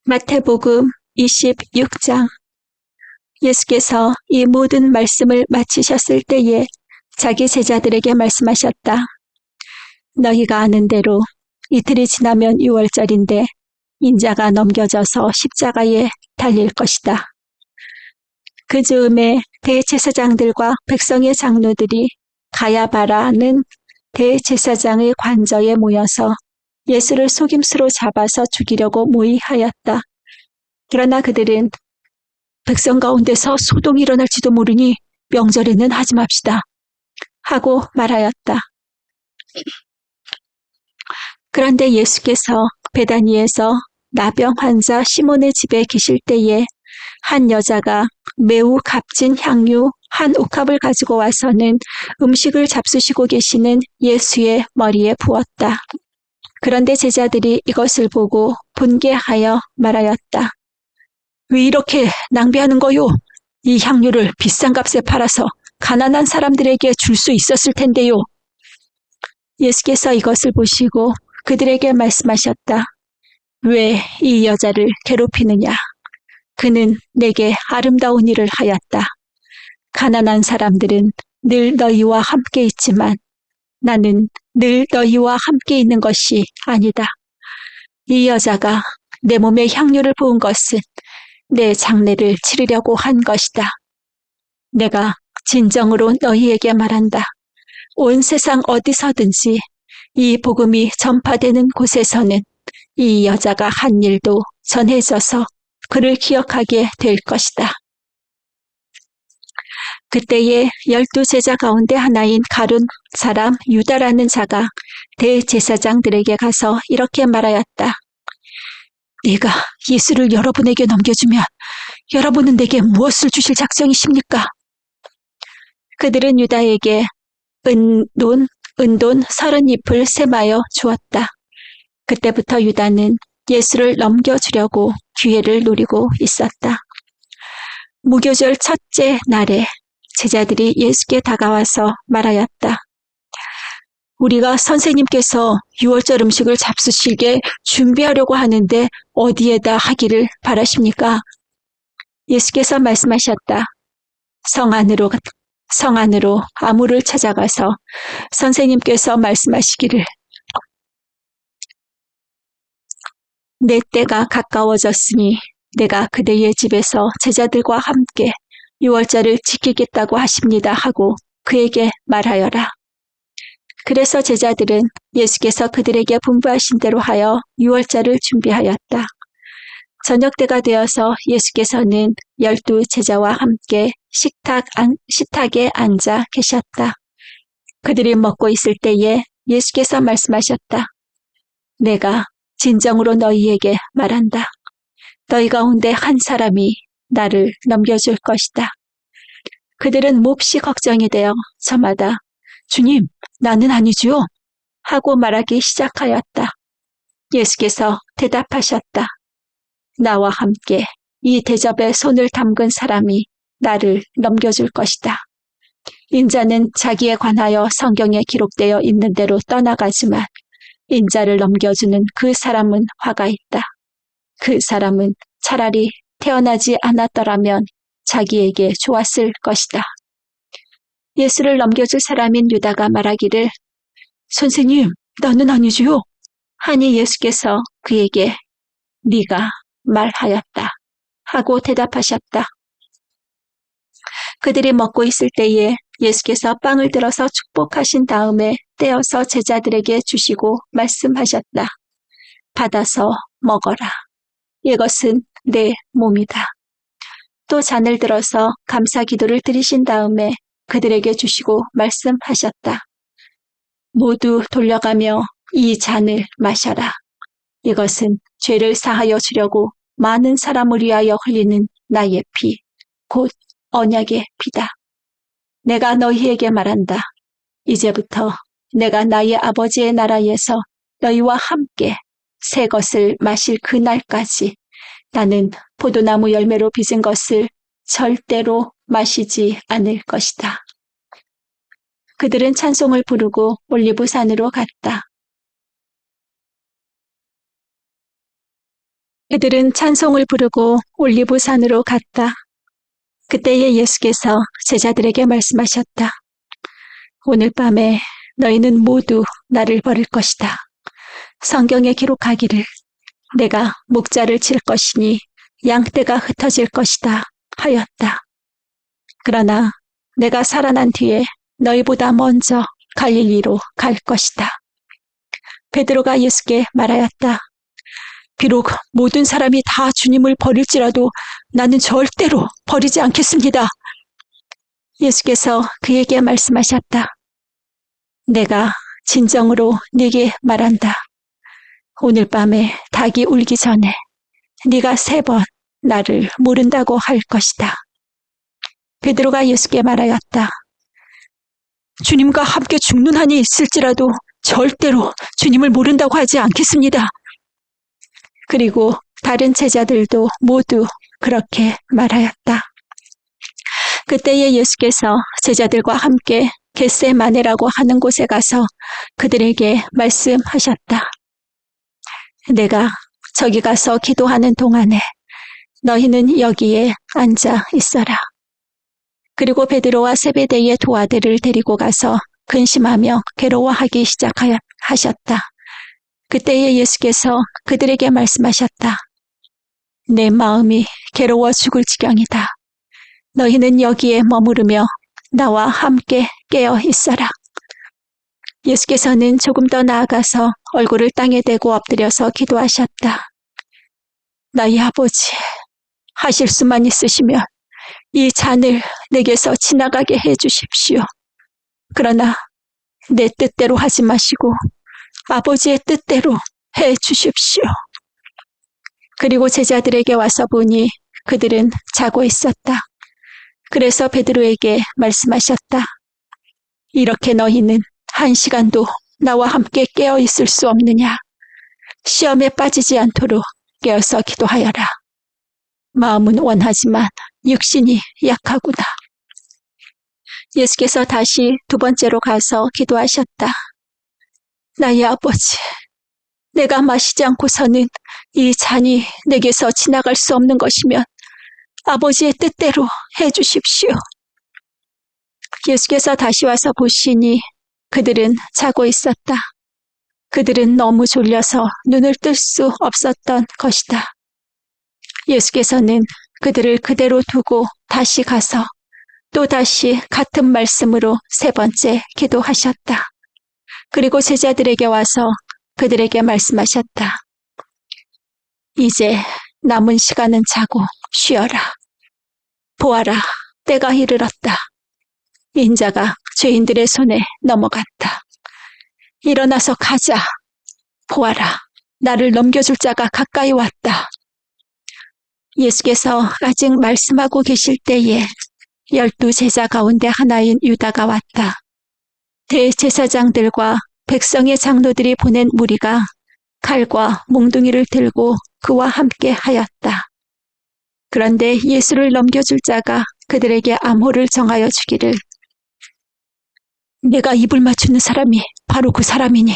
마태복음 26장. 예수께서 이 모든 말씀을 마치셨을 때에 자기 제자들에게 말씀하셨다. 너희가 아는 대로 이틀이 지나면 유월절인데 인자가 넘겨져서 십자가에 달릴 것이다. 그 즈음에 대제사장들과 백성의 장로들이 가야바라는 대제사장의 관저에 모여서 예수를 속임수로 잡아서 죽이려고 모의하였다. 그러나 그들은 백성 가운데서 소동이 일어날지도 모르니 명절에는 하지 맙시다 하고 말하였다. 그런데 예수께서 베다니에서 나병 환자 시몬의 집에 계실 때에 한 여자가 매우 값진 향유 한 옥합을 가지고 와서는 음식을 잡수시고 계시는 예수의 머리에 부었다. 그런데 제자들이 이것을 보고 분개하여 말하였다. 왜 이렇게 낭비하는 거요? 이 향유를 비싼 값에 팔아서 가난한 사람들에게 줄 수 있었을 텐데요. 예수께서 이것을 보시고 그들에게 말씀하셨다. 왜 이 여자를 괴롭히느냐? 그는 내게 아름다운 일을 하였다. 가난한 사람들은 늘 너희와 함께 있지만 나는 늘 너희와 함께 있는 것이 아니다. 이 여자가 내 몸에 향유를 부은 것은 내 장례를 치르려고 한 것이다. 내가 진정으로 너희에게 말한다. 온 세상 어디서든지 이 복음이 전파되는 곳에서는 이 여자가 한 일도 전해져서 그를 기억하게 될 것이다. 그때에 12제자 가운데 하나인 가룟 사람 유다라는 자가 대제사장들에게 가서 이렇게 말하였다. 네가 예수를 여러분에게 넘겨주면 여러분은 내게 무엇을 주실 작정이십니까? 그들은 유다에게 은돈 30잎을 세마여 주었다. 그때부터 유다는 예수를 넘겨주려고 기회를 노리고 있었다. 무교절 첫째 날에 제자들이 예수께 다가와서 말하였다. 우리가 선생님께서 유월절 음식을 잡수시게 준비하려고 하는데 어디에다 하기를 바라십니까? 예수께서 말씀하셨다. 성 안으로 아무를 찾아가서 선생님께서 말씀하시기를 내 때가 가까워졌으니 내가 그대의 집에서 제자들과 함께 유월절을 지키겠다고 하십니다 하고 그에게 말하여라. 그래서 제자들은 예수께서 그들에게 분부하신 대로 하여 유월절을 준비하였다. 저녁 때가 되어서 예수께서는 12제자와 함께 식탁에 앉아 계셨다. 그들이 먹고 있을 때에 예수께서 말씀하셨다. 내가 진정으로 너희에게 말한다. 너희 가운데 한 사람이 나를 넘겨줄 것이다. 그들은 몹시 걱정이 되어 저마다 주님, 나는 아니지요? 하고 말하기 시작하였다. 예수께서 대답하셨다. 나와 함께 이 대접에 손을 담근 사람이 나를 넘겨줄 것이다. 인자는 자기에 관하여 성경에 기록되어 있는 대로 떠나가지만 인자를 넘겨주는 그 사람은 화가 있다. 그 사람은 차라리 태어나지 않았더라면 자기에게 좋았을 것이다. 예수를 넘겨줄 사람인 유다가 말하기를 선생님, 나는 아니지요. 하니 예수께서 그에게 네가 말하였다 하고 대답하셨다. 그들이 먹고 있을 때에 예수께서 빵을 들어서 축복하신 다음에 떼어서 제자들에게 주시고 말씀하셨다. 받아서 먹어라. 이것은 내 몸이다. 또 잔을 들어서 감사 기도를 드리신 다음에 그들에게 주시고 말씀하셨다. 모두 돌려가며 이 잔을 마셔라. 이것은 죄를 사하여 주려고 많은 사람을 위하여 흘리는 나의 피, 곧 언약의 피다. 내가 너희에게 말한다. 이제부터 내가 나의 아버지의 나라에서 너희와 함께 새 것을 마실 그날까지 나는 포도나무 열매로 빚은 것을 절대로 마시지 않을 것이다. 그들은 찬송을 부르고 올리브산으로 갔다. 그들은 찬송을 부르고 올리브산으로 갔다. 그때에 예수께서 제자들에게 말씀하셨다. 오늘 밤에 너희는 모두 나를 버릴 것이다. 성경에 기록하기를 내가 목자를 칠 것이니 양떼가 흩어질 것이다 하였다. 그러나 내가 살아난 뒤에 너희보다 먼저 갈릴리로 갈 것이다. 베드로가 예수께 말하였다. 비록 모든 사람이 다 주님을 버릴지라도 나는 절대로 버리지 않겠습니다. 예수께서 그에게 말씀하셨다. 내가 진정으로 네게 말한다. 오늘 밤에 닭이 울기 전에 네가 3번 나를 모른다고 할 것이다. 베드로가 예수께 말하였다. 주님과 함께 죽는 한이 있을지라도 절대로 주님을 모른다고 하지 않겠습니다. 그리고 다른 제자들도 모두 그렇게 말하였다. 그때에 예수께서 제자들과 함께 겟세마네라고 하는 곳에 가서 그들에게 말씀하셨다. 내가 저기 가서 기도하는 동안에 너희는 여기에 앉아 있어라. 그리고 베드로와 세베대의 두 아들을 데리고 가서 근심하며 괴로워하기 시작하셨다. 그때에 예수께서 그들에게 말씀하셨다. 내 마음이 괴로워 죽을 지경이다. 너희는 여기에 머무르며 나와 함께 깨어 있어라. 예수께서는 조금 더 나아가서 얼굴을 땅에 대고 엎드려서 기도하셨다. 나의 아버지, 하실 수만 있으시면 이 잔을 내게서 지나가게 해 주십시오. 그러나 내 뜻대로 하지 마시고 아버지의 뜻대로 해 주십시오. 그리고 제자들에게 와서 보니 그들은 자고 있었다. 그래서 베드로에게 말씀하셨다. 이렇게 너희는 1시간도 나와 함께 깨어 있을 수 없느냐? 시험에 빠지지 않도록 깨어서 기도하여라. 마음은 원하지만 육신이 약하구나. 예수께서 다시 2번째로 가서 기도하셨다. 나의 아버지, 내가 마시지 않고서는 이 잔이 내게서 지나갈 수 없는 것이면 아버지의 뜻대로 해주십시오. 예수께서 다시 와서 보시니 그들은 자고 있었다. 그들은 너무 졸려서 눈을 뜰 수 없었던 것이다. 예수께서는 그들을 그대로 두고 다시 가서 또 다시 같은 말씀으로 3번째 기도하셨다. 그리고 제자들에게 와서 그들에게 말씀하셨다. 이제 남은 시간은 자고 쉬어라. 보아라, 때가 이르렀다. 인자가 죄인들의 손에 넘어갔다. 일어나서 가자. 보아라, 나를 넘겨줄 자가 가까이 왔다. 예수께서 아직 말씀하고 계실 때에 12 제자 가운데 하나인 유다가 왔다. 대제사장들과 백성의 장로들이 보낸 무리가 칼과 몽둥이를 들고 그와 함께 하였다. 그런데 예수를 넘겨줄 자가 그들에게 암호를 정하여 주기를 내가 입을 맞추는 사람이 바로 그 사람이니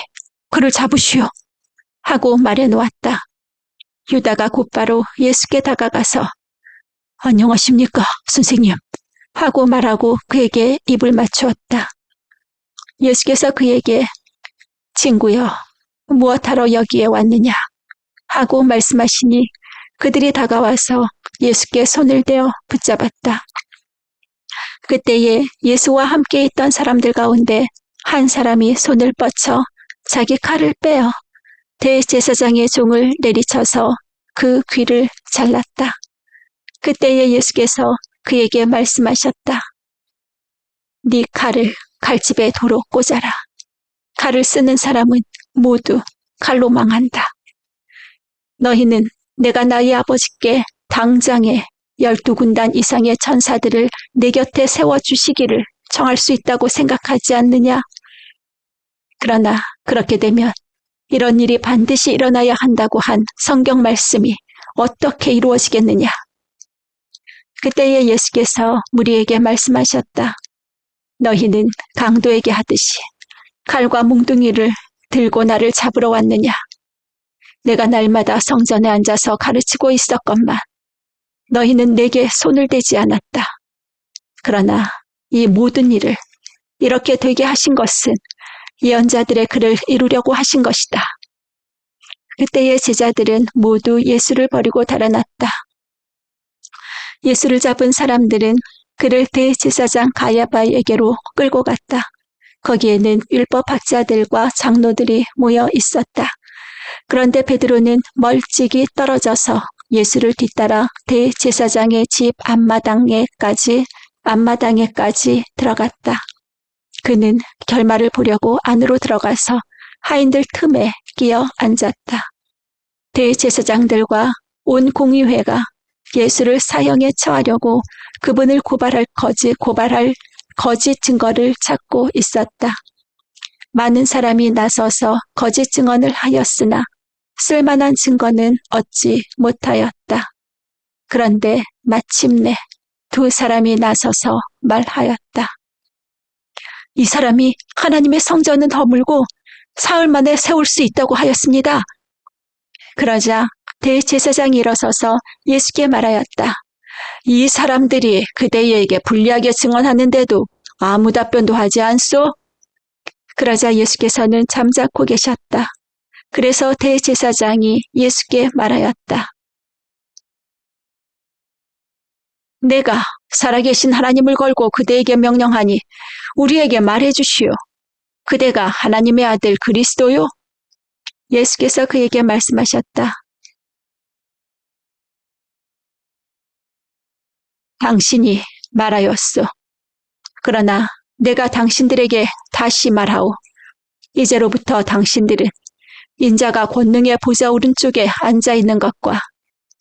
그를 잡으시오 하고 말해 놓았다. 유다가 곧바로 예수께 다가가서 안녕하십니까 선생님 하고 말하고 그에게 입을 맞추었다. 예수께서 그에게 친구여 무엇하러 여기에 왔느냐 하고 말씀하시니 그들이 다가와서 예수께 손을 대어 붙잡았다. 그때에 예수와 함께 있던 사람들 가운데 한 사람이 손을 뻗쳐 자기 칼을 빼어 대제사장의 종을 내리쳐서 그 귀를 잘랐다. 그때에 예수께서 그에게 말씀하셨다. 네 칼을 칼집에 도로 꽂아라. 칼을 쓰는 사람은 모두 칼로 망한다. 너희는 내가 나의 아버지께 당장에 12군단 이상의 천사들을 내 곁에 세워주시기를 청할 수 있다고 생각하지 않느냐? 그러나 그렇게 되면 이런 일이 반드시 일어나야 한다고 한 성경 말씀이 어떻게 이루어지겠느냐? 그때에 예수께서 무리에게 말씀하셨다. 너희는 강도에게 하듯이 칼과 몽둥이를 들고 나를 잡으러 왔느냐? 내가 날마다 성전에 앉아서 가르치고 있었건만 너희는 내게 손을 대지 않았다. 그러나 이 모든 일을 이렇게 되게 하신 것은 예언자들의 글을 이루려고 하신 것이다. 그때의 제자들은 모두 예수를 버리고 달아났다. 예수를 잡은 사람들은 그를 대제사장 가야바에게로 끌고 갔다. 거기에는 율법학자들과 장로들이 모여 있었다. 그런데 베드로는 멀찍이 떨어져서 예수를 뒤따라 대제사장의 집 앞마당에까지 들어갔다. 그는 결말을 보려고 안으로 들어가서 하인들 틈에 끼어 앉았다. 대제사장들과 온 공의회가 예수를 사형에 처하려고 그분을 고발할 거짓 증거를 찾고 있었다. 많은 사람이 나서서 거짓 증언을 하였으나 쓸만한 증거는 얻지 못하였다. 그런데 마침내 두 사람이 나서서 말하였다. 이 사람이 하나님의 성전은 허물고 사흘 만에 세울 수 있다고 하였습니다. 그러자 대제사장이 일어서서 예수께 말하였다. 이 사람들이 그대에게 불리하게 증언하는데도 아무 답변도 하지 않소? 그러자 예수께서는 잠자코 계셨다. 그래서 대제사장이 예수께 말하였다. 내가 살아계신 하나님을 걸고 그대에게 명령하니 우리에게 말해주시오. 그대가 하나님의 아들 그리스도요? 예수께서 그에게 말씀하셨다. 당신이 말하였소. 그러나 내가 당신들에게 다시 말하오. 이제로부터 당신들은 인자가 권능의 보좌 오른쪽에 앉아있는 것과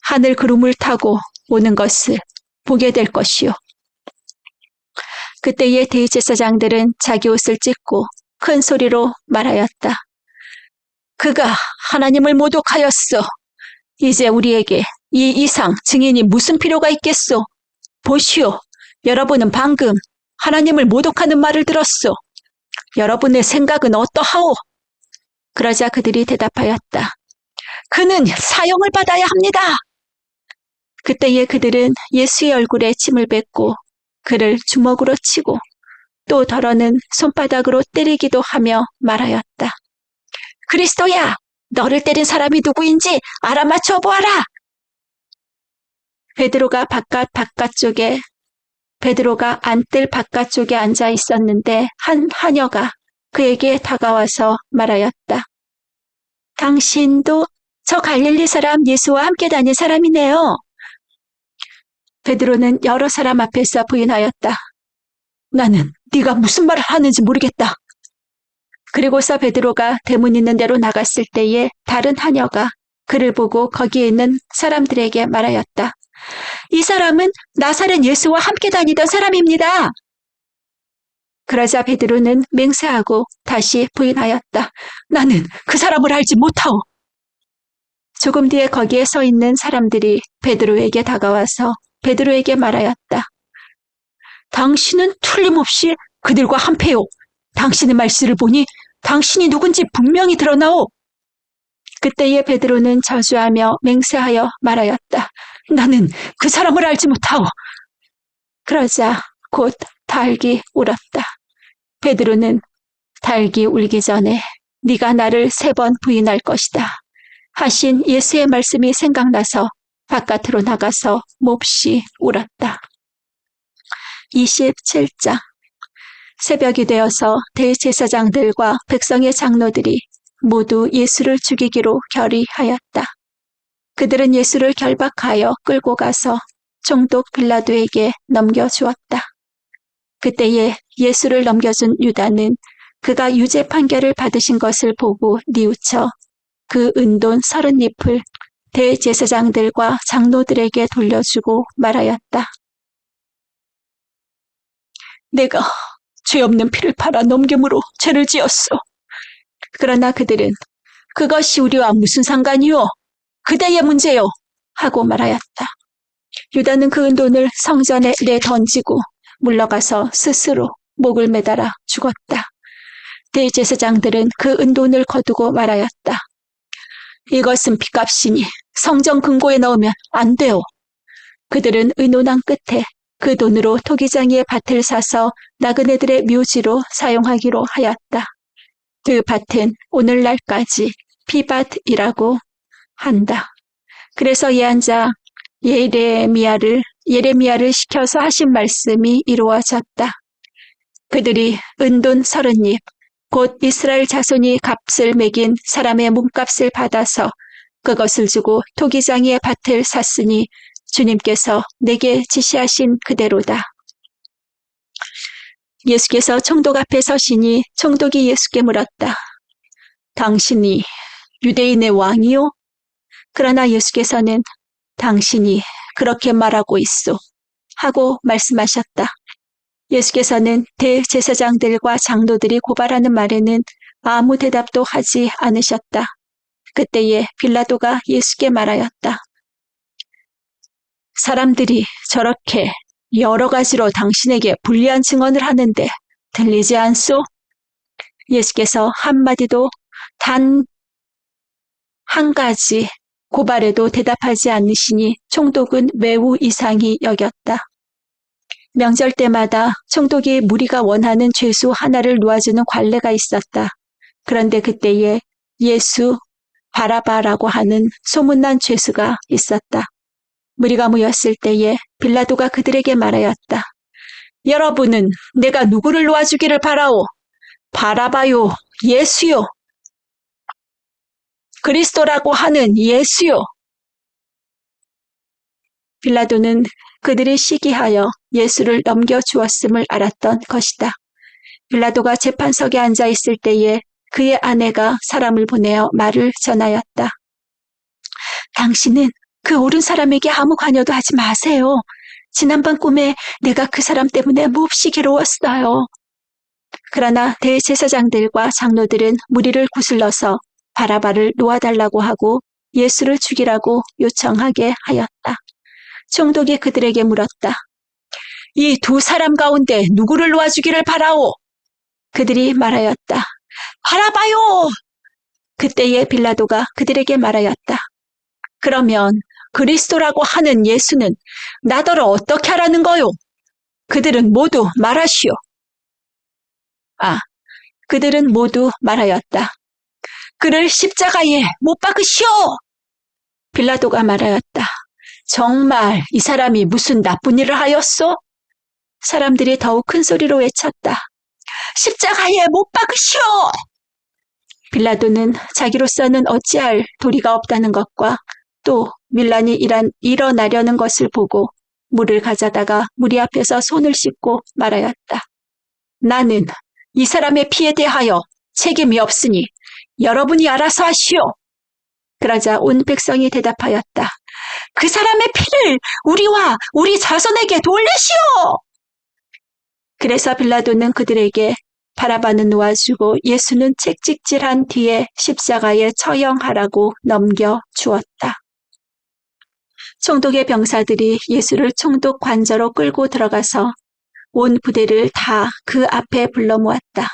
하늘 구름을 타고 오는 것을 보게 될 것이요. 그때의 대제사장들은 자기 옷을 찢고 큰 소리로 말하였다. 그가 하나님을 모독하였소. 이제 우리에게 이 이상 증인이 무슨 필요가 있겠소? 보시오. 여러분은 방금 하나님을 모독하는 말을 들었소. 여러분의 생각은 어떠하오? 그러자 그들이 대답하였다. 그는 사형을 받아야 합니다. 그때에 그들은 예수의 얼굴에 침을 뱉고 그를 주먹으로 치고 또 더러는 손바닥으로 때리기도 하며 말하였다. 그리스도야, 너를 때린 사람이 누구인지 알아맞혀 보아라. 베드로가 안뜰 바깥쪽에 앉아 있었는데 한 하녀가 그에게 다가와서 말하였다. 당신도 저 갈릴리 사람 예수와 함께 다닌 사람이네요. 베드로는 여러 사람 앞에서 부인하였다. 나는 네가 무슨 말을 하는지 모르겠다. 그리고서 베드로가 대문 있는 데로 나갔을 때에 다른 하녀가 그를 보고 거기에 있는 사람들에게 말하였다. 이 사람은 나사렛 예수와 함께 다니던 사람입니다. 그러자 베드로는 맹세하고 다시 부인하였다. 나는 그 사람을 알지 못하오. 조금 뒤에 거기에 서 있는 사람들이 베드로에게 다가와서 베드로에게 말하였다. 당신은 틀림없이 그들과 한패요. 당신의 말씀을 보니 당신이 누군지 분명히 드러나오. 그때에 베드로는 저주하며 맹세하여 말하였다. 나는 그 사람을 알지 못하오. 그러자 곧 닭이 울었다. 베드로는 닭이 울기 전에 네가 나를 3번 부인할 것이다 하신 예수의 말씀이 생각나서 바깥으로 나가서 몹시 울었다. 27장. 새벽이 되어서 대제사장들과 백성의 장로들이 모두 예수를 죽이기로 결의하였다. 그들은 예수를 결박하여 끌고 가서 총독 빌라도에게 넘겨주었다. 그때에 예수를 넘겨준 유다는 그가 유죄 판결을 받으신 것을 보고 뉘우쳐 그 은돈 30잎을 대제사장들과 장로들에게 돌려주고 말하였다. 내가 죄 없는 피를 팔아 넘김으로 죄를 지었소. 그러나 그들은 그것이 우리와 무슨 상관이요? 그대의 문제요. 하고 말하였다. 유다는 그 은돈을 성전에 내던지고 물러가서 스스로 목을 매달아 죽었다. 대제사장들은 그 은돈을 거두고 말하였다. 이것은 빚값이니 성전 금고에 넣으면 안 돼요. 그들은 의논한 끝에 그 돈으로 토기장이의 밭을 사서 나그네들의 묘지로 사용하기로 하였다. 그 밭은 오늘날까지 피밭이라고 한다. 그래서 예언자 예레미야를 시켜서 하신 말씀이 이루어졌다. 그들이 은돈 30입, 곧 이스라엘 자손이 값을 매긴 사람의 몸값을 받아서 그것을 주고 토기장이의 밭을 샀으니 주님께서 내게 지시하신 그대로다. 예수께서 총독 앞에 서시니 총독이 예수께 물었다. 당신이 유대인의 왕이요? 그러나 예수께서는 당신이 그렇게 말하고 있소 하고 말씀하셨다. 예수께서는 대제사장들과 장로들이 고발하는 말에는 아무 대답도 하지 않으셨다. 그때에 빌라도가 예수께 말하였다. 사람들이 저렇게 여러 가지로 당신에게 불리한 증언을 하는데 들리지 않소? 예수께서 한마디도 단 한 가지 고발에도 대답하지 않으시니 총독은 매우 이상히 여겼다. 명절 때마다 총독이 무리가 원하는 죄수 하나를 놓아주는 관례가 있었다. 그런데 그때에 예수 바라바라고 하는 소문난 죄수가 있었다. 무리가 모였을 때에 빌라도가 그들에게 말하였다. 여러분은 내가 누구를 놓아주기를 바라오? 바라바요, 예수요. 그리스도라고 하는 예수요. 빌라도는 그들이 시기하여 예수를 넘겨주었음을 알았던 것이다. 빌라도가 재판석에 앉아 있을 때에 그의 아내가 사람을 보내어 말을 전하였다. 당신은 그 옳은 사람에게 아무 관여도 하지 마세요. 지난밤 꿈에 내가 그 사람 때문에 몹시 괴로웠어요. 그러나 대제사장들과 장로들은 무리를 구슬러서 바라바를 놓아달라고 하고 예수를 죽이라고 요청하게 하였다. 총독이 그들에게 물었다. 이 두 사람 가운데 누구를 놓아주기를 바라오? 그들이 말하였다. 바라바요! 그때에 빌라도가 그들에게 말하였다. 그러면 그리스도라고 하는 예수는 나더러 어떻게 하라는 거요? 그들은 모두 말하시오. 그들은 모두 말하였다. 그를 십자가에 못 박으시오! 빌라도가 말하였다. 정말 이 사람이 무슨 나쁜 일을 하였소? 사람들이 더욱 큰 소리로 외쳤다. 십자가에 못 박으시오! 빌라도는 자기로서는 어찌할 도리가 없다는 것과 또 밀란이 일어나려는 것을 보고 물을 가져다가 무리 앞에서 손을 씻고 말하였다. 나는 이 사람의 피에 대하여 책임이 없으니 여러분이 알아서 하시오. 그러자 온 백성이 대답하였다. 그 사람의 피를 우리와 우리 자손에게 돌리시오. 그래서 빌라도는 그들에게 바라바는 놓아주고 예수는 채찍질한 뒤에 십자가에 처형하라고 넘겨주었다. 총독의 병사들이 예수를 총독 관저로 끌고 들어가서 온 부대를 다 그 앞에 불러 모았다.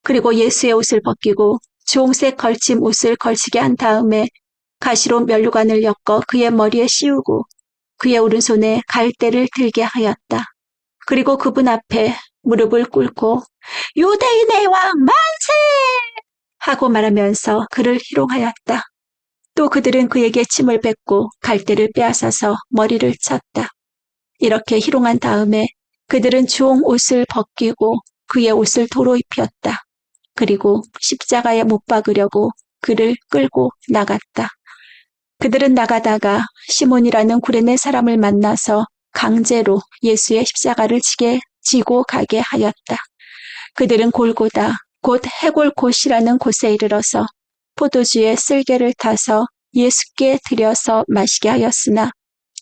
그리고 예수의 옷을 벗기고 주홍색 걸침 옷을 걸치게 한 다음에 가시로 면류관을 엮어 그의 머리에 씌우고 그의 오른손에 갈대를 들게 하였다. 그리고 그분 앞에 무릎을 꿇고 유대인의 왕 만세! 하고 말하면서 그를 희롱하였다. 또 그들은 그에게 침을 뱉고 갈대를 빼앗아서 머리를 쳤다. 이렇게 희롱한 다음에 그들은 주홍 옷을 벗기고 그의 옷을 도로 입혔다. 그리고 십자가에 못 박으려고 그를 끌고 나갔다. 그들은 나가다가 시몬이라는 구레네 사람을 만나서 강제로 예수의 십자가를 지고 가게 하였다. 그들은 골고다 곧 해골곳이라는 곳에 이르러서 포도주에 쓸개를 타서 예수께 드려서 마시게 하였으나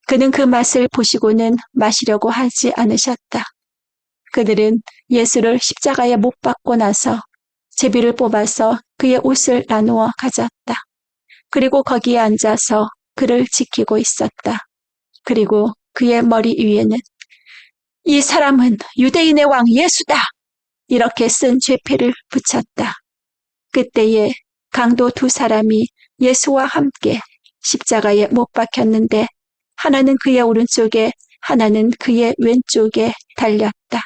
그는 그 맛을 보시고는 마시려고 하지 않으셨다. 그들은 예수를 십자가에 못 박고 나서 제비를 뽑아서 그의 옷을 나누어 가졌다. 그리고 거기에 앉아서 그를 지키고 있었다. 그리고 그의 머리 위에는 이 사람은 유대인의 왕 예수다! 이렇게 쓴 죄패를 붙였다. 그때에 강도 두 사람이 예수와 함께 십자가에 못 박혔는데 하나는 그의 오른쪽에 하나는 그의 왼쪽에 달렸다.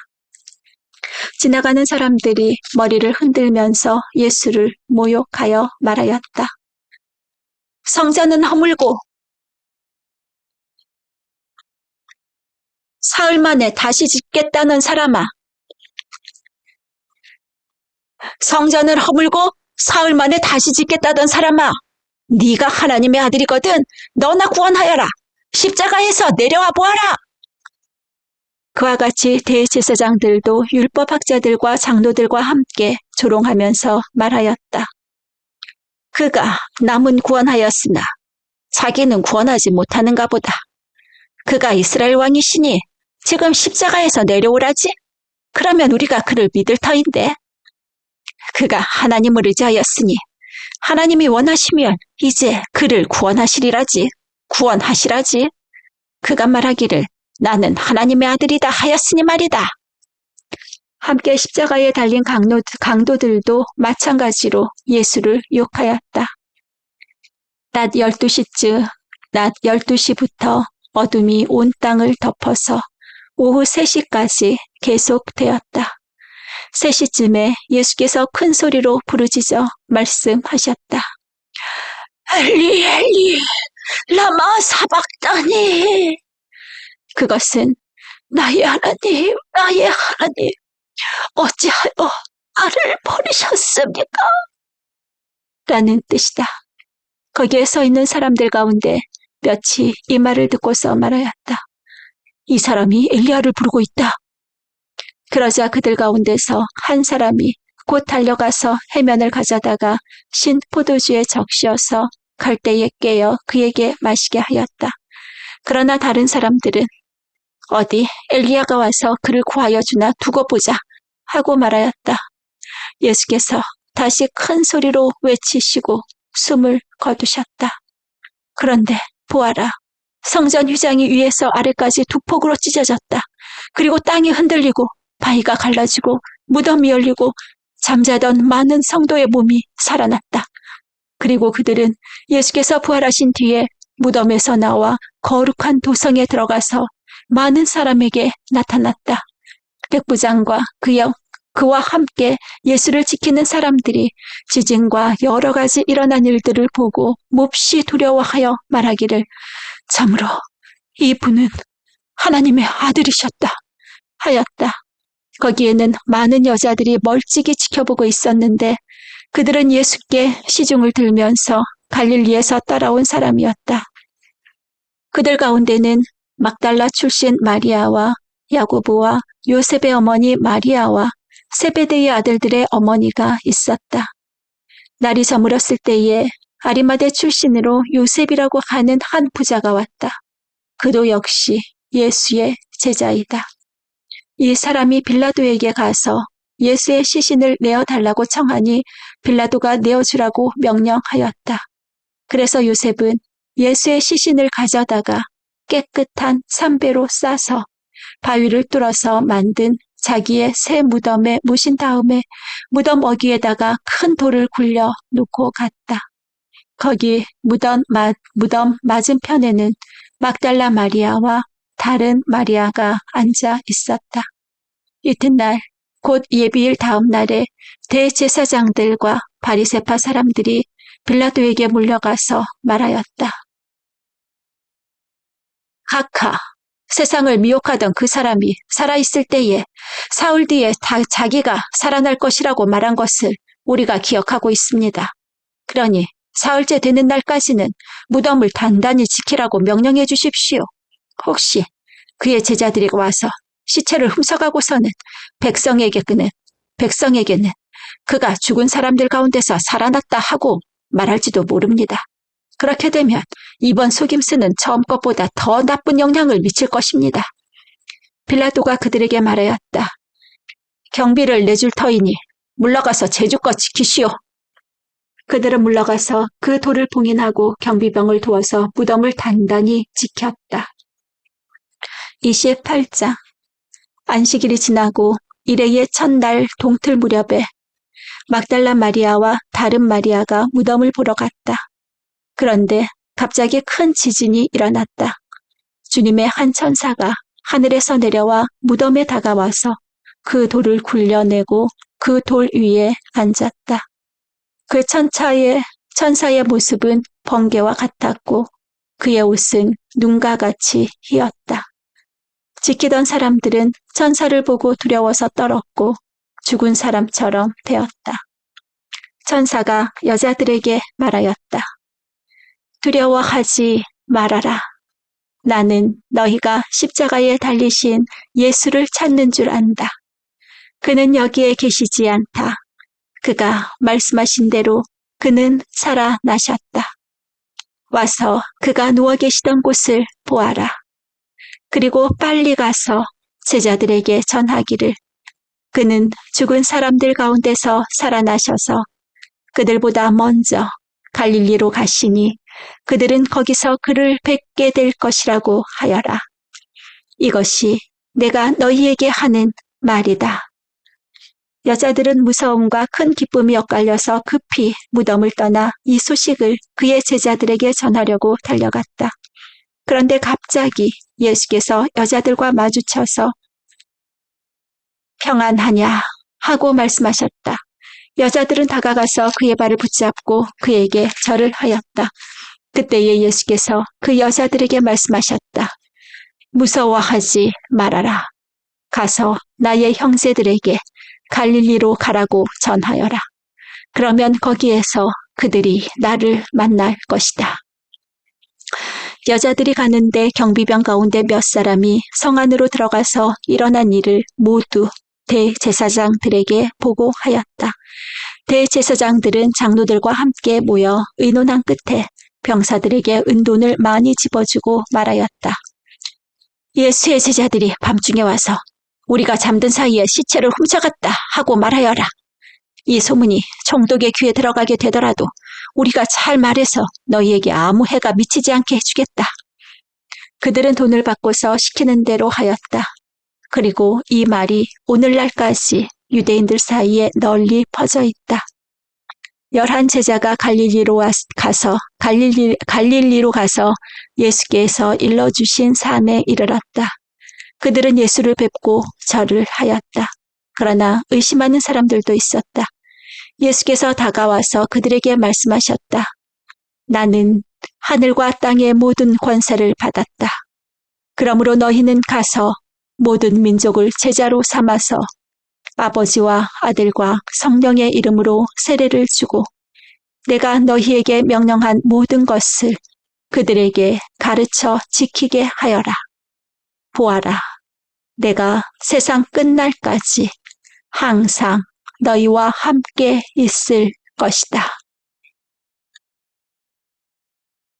지나가는 사람들이 머리를 흔들면서 예수를 모욕하여 말하였다. 성전은 허물고 사흘 만에 다시 짓겠다는 사람아. 성전을 허물고 사흘 만에 다시 짓겠다던 사람아. 네가 하나님의 아들이거든. 너나 구원하여라. 십자가에서 내려와 보아라. 그와 같이 대제사장들도 율법학자들과 장로들과 함께 조롱하면서 말하였다. 그가 남은 구원하였으나 자기는 구원하지 못하는가 보다. 그가 이스라엘 왕이시니 지금 십자가에서 내려오라지? 그러면 우리가 그를 믿을 터인데. 그가 하나님을 의지하였으니 하나님이 원하시면 이제 그를 구원하시리라지. 구원하시라지. 그가 말하기를 나는 하나님의 아들이다 하였으니 말이다. 함께 십자가에 달린 강도들도 마찬가지로 예수를 욕하였다. 낮 12시부터 어둠이 온 땅을 덮어서 오후 3시까지 계속되었다. 3시쯤에 예수께서 큰 소리로 부르짖어 말씀하셨다. 엘리 엘리 라마 사박다니. 그것은 나의 하나님 나의 하나님 어찌하여 나를 버리셨습니까? 라는 뜻이다. 거기에 서 있는 사람들 가운데 몇이 이 말을 듣고서 말하였다. 이 사람이 엘리야를 부르고 있다. 그러자 그들 가운데서 한 사람이 곧 달려가서 해면을 가져다가 신 포도주에 적셔서 갈대에 깨어 그에게 마시게 하였다. 그러나 다른 사람들은 어디 엘리야가 와서 그를 구하여 주나 두고 보자 하고 말하였다. 예수께서 다시 큰 소리로 외치시고 숨을 거두셨다. 그런데 보아라. 성전 휘장이 위에서 아래까지 두 폭으로 찢어졌다. 그리고 땅이 흔들리고 바위가 갈라지고 무덤이 열리고 잠자던 많은 성도의 몸이 살아났다. 그리고 그들은 예수께서 부활하신 뒤에 무덤에서 나와 거룩한 도성에 들어가서 많은 사람에게 나타났다. 백부장과 그와 함께 예수를 지키는 사람들이 지진과 여러 가지 일어난 일들을 보고 몹시 두려워하여 말하기를 참으로 이분은 하나님의 아들이셨다 하였다. 거기에는 많은 여자들이 멀찍이 지켜보고 있었는데 그들은 예수께 시중을 들면서 갈릴리에서 따라온 사람이었다. 그들 가운데는 막달라 출신 마리아와 야고보와 요셉의 어머니 마리아와 세베대의 아들들의 어머니가 있었다. 날이 저물었을 때에 아리마대 출신으로 요셉이라고 하는 한 부자가 왔다. 그도 역시 예수의 제자이다. 이 사람이 빌라도에게 가서 예수의 시신을 내어달라고 청하니 빌라도가 내어주라고 명령하였다. 그래서 요셉은 예수의 시신을 가져다가 깨끗한 삼배로 싸서 바위를 뚫어서 만든 자기의 새 무덤에 묻힌 다음에 무덤 어귀에다가 큰 돌을 굴려 놓고 갔다. 거기 무덤 맞은편에는 막달라 마리아와 다른 마리아가 앉아 있었다. 이튿날 곧 예비일 다음 날에 대제사장들과 바리새파 사람들이 빌라도에게 몰려가서 말하였다. 각하, 세상을 미혹하던 그 사람이 살아있을 때에 사흘 뒤에 자기가 살아날 것이라고 말한 것을 우리가 기억하고 있습니다. 그러니 사흘째 되는 날까지는 무덤을 단단히 지키라고 명령해 주십시오. 혹시 그의 제자들이 와서 시체를 훔쳐가고서는 백성에게는 그가 죽은 사람들 가운데서 살아났다 하고 말할지도 모릅니다. 그렇게 되면 이번 속임수는 처음 것보다 더 나쁜 영향을 미칠 것입니다. 빌라도가 그들에게 말하였다. 경비를 내줄 터이니 물러가서 제주껏 지키시오. 그들은 물러가서 그 돌을 봉인하고 경비병을 두어서 무덤을 단단히 지켰다. 28장 안식일이 지나고 이레의 첫날 동틀 무렵에 막달라 마리아와 다른 마리아가 무덤을 보러 갔다. 그런데 갑자기 큰 지진이 일어났다. 주님의 한 천사가 하늘에서 내려와 무덤에 다가와서 그 돌을 굴려내고 그 돌 위에 앉았다. 그 천사의 모습은 번개와 같았고 그의 옷은 눈과 같이 희었다. 지키던 사람들은 천사를 보고 두려워서 떨었고 죽은 사람처럼 되었다. 천사가 여자들에게 말하였다. 두려워하지 말아라. 나는 너희가 십자가에 달리신 예수를 찾는 줄 안다. 그는 여기에 계시지 않다. 그가 말씀하신 대로 그는 살아나셨다. 와서 그가 누워 계시던 곳을 보아라. 그리고 빨리 가서 제자들에게 전하기를 그는 죽은 사람들 가운데서 살아나셔서 그들보다 먼저 갈릴리로 가시니 그들은 거기서 그를 뵙게 될 것이라고 하여라. 이것이 내가 너희에게 하는 말이다. 여자들은 무서움과 큰 기쁨이 엇갈려서 급히 무덤을 떠나 이 소식을 그의 제자들에게 전하려고 달려갔다. 그런데 갑자기 예수께서 여자들과 마주쳐서 평안하냐 하고 말씀하셨다. 여자들은 다가가서 그의 발을 붙잡고 그에게 절을 하였다. 그때에 예수께서 그 여자들에게 말씀하셨다. 무서워하지 말아라. 가서 나의 형제들에게 갈릴리로 가라고 전하여라. 그러면 거기에서 그들이 나를 만날 것이다. 여자들이 가는데 경비병 가운데 몇 사람이 성 안으로 들어가서 일어난 일을 모두 대제사장들에게 보고하였다. 대제사장들은 장로들과 함께 모여 의논한 끝에 병사들에게 은돈을 많이 집어주고 말하였다. 예수의 제자들이 밤중에 와서 우리가 잠든 사이에 시체를 훔쳐갔다 하고 말하여라. 이 소문이 총독의 귀에 들어가게 되더라도 우리가 잘 말해서 너희에게 아무 해가 미치지 않게 해주겠다. 그들은 돈을 받고서 시키는 대로 하였다. 그리고 이 말이 오늘날까지 유대인들 사이에 널리 퍼져 있다. 11 제자가 갈릴리로 가서 예수께서 일러주신 산에 이르렀다. 그들은 예수를 뵙고 절을 하였다. 그러나 의심하는 사람들도 있었다. 예수께서 다가와서 그들에게 말씀하셨다. 나는 하늘과 땅의 모든 권세를 받았다. 그러므로 너희는 가서 모든 민족을 제자로 삼아서 아버지와 아들과 성령의 이름으로 세례를 주고 내가 너희에게 명령한 모든 것을 그들에게 가르쳐 지키게 하여라. 보아라, 내가 세상 끝날까지 항상 너희와 함께 있을 것이다.